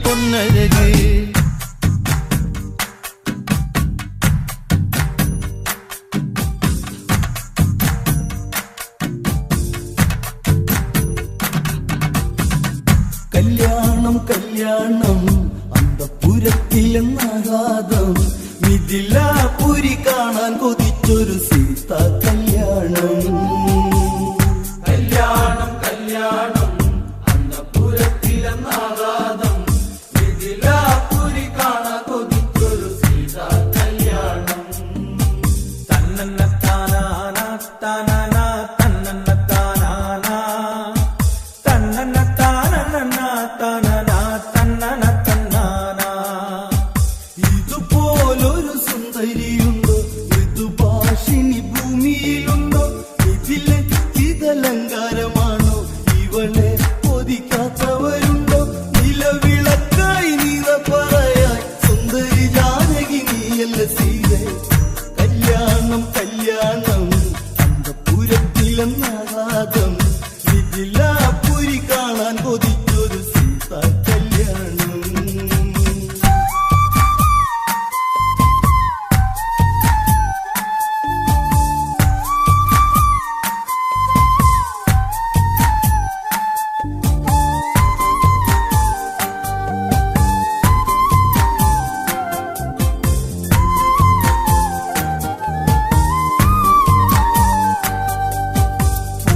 പൊന്നഴക്. കല്യാണം കല്യാണം അന്തപുരത്തിലെന്നാഘാതം, മിഥിലാപുരി കാണാൻ കൊതിച്ചൊരു സീത കല്യാണം. കല്യാണം കല്യാണം അന്തപുരത്തിലെന്നാഘാതം, മിഥിലാപുരി കാണാൻ കൊതിച്ചൊരു സീത കല്യാണം. തന്നന്ന താനാന താനാന തന്നന്ന താനാന തന്നന്ന താനന്ന താനന തന്നന തന്നാന. ഇതുപോലൊരു സുന്ദരിയുണ്ടോ, ഋതുഭാഷിണി ഭൂമിയിലുണ്ടോ? ഇതിലെ ചിതലങ്കാരമാണോ ഇവളെ കൊതിക്കാത്തവരുണ്ടോ? നിലവിളക്കായി നിറ പറയായി സുന്ദരി ജാനകി നീയല്ല സീതേ. കല്യാണം കല്യാണം അന്തപുരത്തിലെന്നാഘാതം, മിഥിലാപുരി കാണാൻ കൊതിച്ചൊരു സീത കല്യാണം.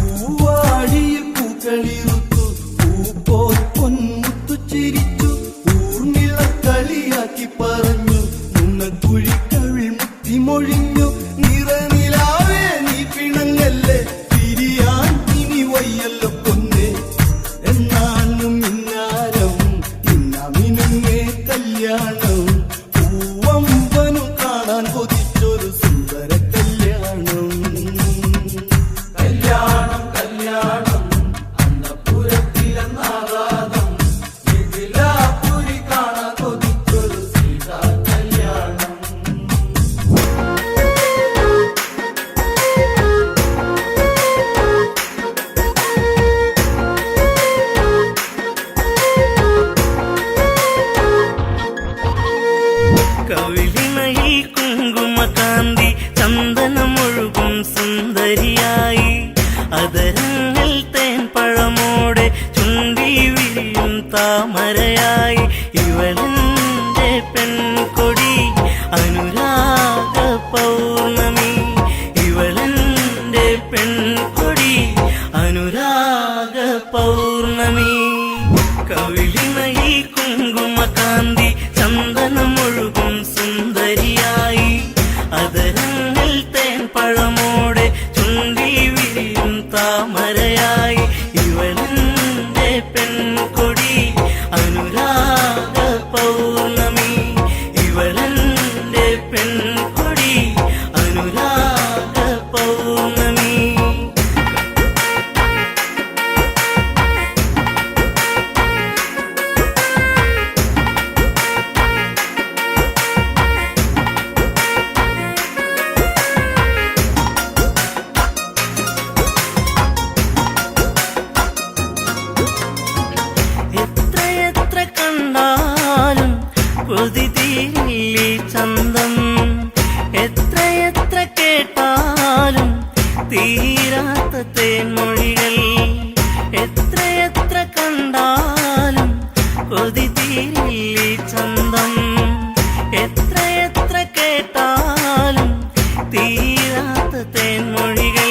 പൂവാടിയിൽ പൂക്കളിറുത്തു, പൂപ്പോൽ പൊന്മുത്തു ചിരിച്ചു, ഊർമിള കളിയാക്കി പറഞ്ഞു, നുണക്കുഴിക്കവിൾ മുത്തിമൊഴിഞ്ഞു. നിറനിലാവേ നീ പിണങ്ങല്ലേ, പിരിയാൻ ഇനി വയ്യല്ലോ പൊന്നെ. എന്നാലും ഇന്നാരം ഇന്നമിനുങ്ങേ കല്യാണം, പൂവമ്പനും കാണാൻ കൊതിച്ചൊരു സുന്ദര കല്യാണം. കല്യാണം കല്യാണം അന്തപുരത്തിലെന്നാഘാതം, മിഥിലാപുരി കാണാൻ കൊതിച്ചൊരു സീത കല്യാണം. കവിളിണയിൽ കുങ്കുമകാന്തി ചന്ദനമൊഴുകും സുന്ദരിയായി, അതരങ്ങൾ തേൻ പഴമോടെ ചുണ്ടി വിരിയും താമരയായി. ഇവളെന്റെ പെൺകൊടി അനുരാഗ പൗർണമി, ഇവളെന്റെ പെൺകൊടി അനുരാഗ പൗർണമി. കവിളിണയിൽ കുങ്കുമകാന്തി ചന്ദനമൊഴുകും സുന്ദരിയായി, അതരങ്ങൾ തേൻ പഴമോടെ ചുണ്ടി വിരിയും താമരയായി. ഇവളെന്റെ പെൺകൊടി അനുരാഗ പൗർണമി, ഇവളെന്റെ പെൺകൊടി അനുരാഗ പൗർണമി. എത്രയെത്ര കണ്ടാലും കൊതി തീരില്ലേ ചന്തം, എത്രയെത്ര കേട്ടാലും തീരാത്ത തേൻമൊഴികൾ. എത്രയെത്ര കണ്ടാലും കൊതി തീരില്ലേ ചന്തം, എത്രയെത്ര കേട്ടാലും തീരാത്ത തേൻമൊഴികൾ.